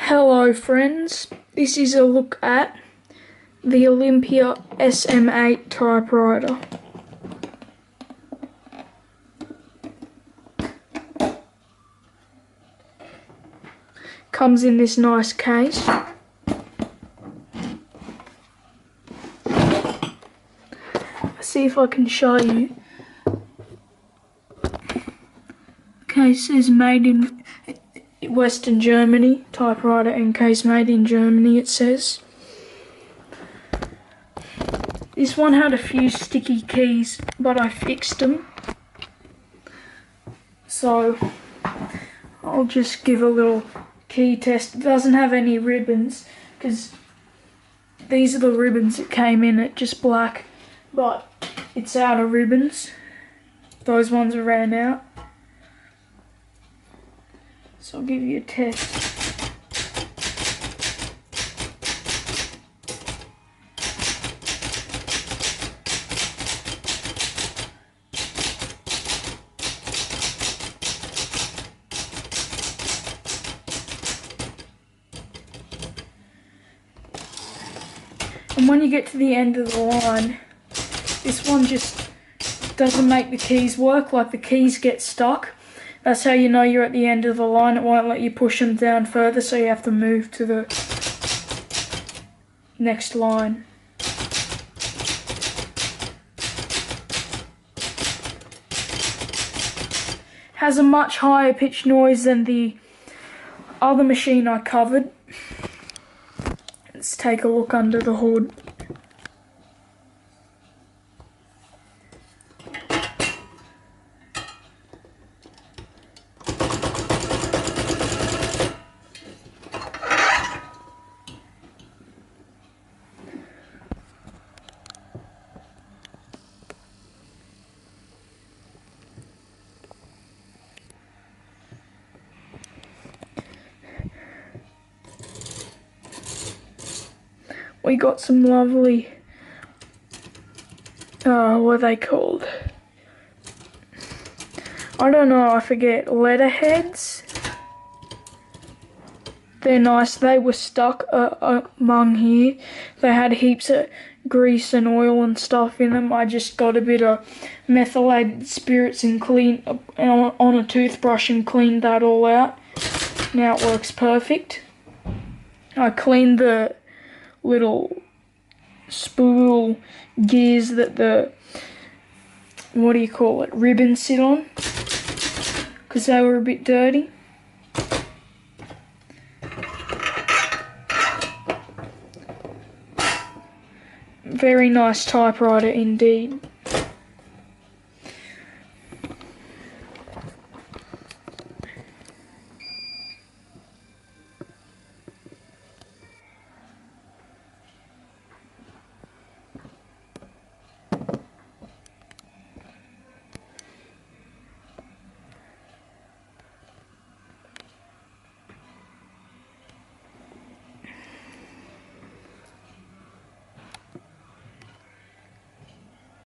Hello friends, this is a look at the Olympia SM8 typewriter. Comes in this nice case. Let's see if I can show you. Case says made in Western Germany, typewriter and case made in Germany, it says. This one had a few sticky keys, but I fixed them. So I'll just give a little key test. It doesn't have any ribbons because these are the ribbons that came in it, just black, but it's out of ribbons. Those ones ran out. So I'll give you a test. And when you get to the end of the line, this one just doesn't make the keys work, like the keys get stuck. That's how you know you're at the end of the line. It won't let you push them down further, so you have to move to the next line. Has a much higher pitch noise than the other machine I covered. Let's take a look under the hood. We got some lovely, what are they called? I don't know, I forget, letterheads. They're nice. They were stuck among here. They had heaps of grease and oil and stuff in them. I just got a bit of methylated spirits and cleaned on a toothbrush and cleaned that all out. Now it works perfect. I cleaned the little spool gears that the, ribbons sit on, because they were a bit dirty. Very nice typewriter indeed.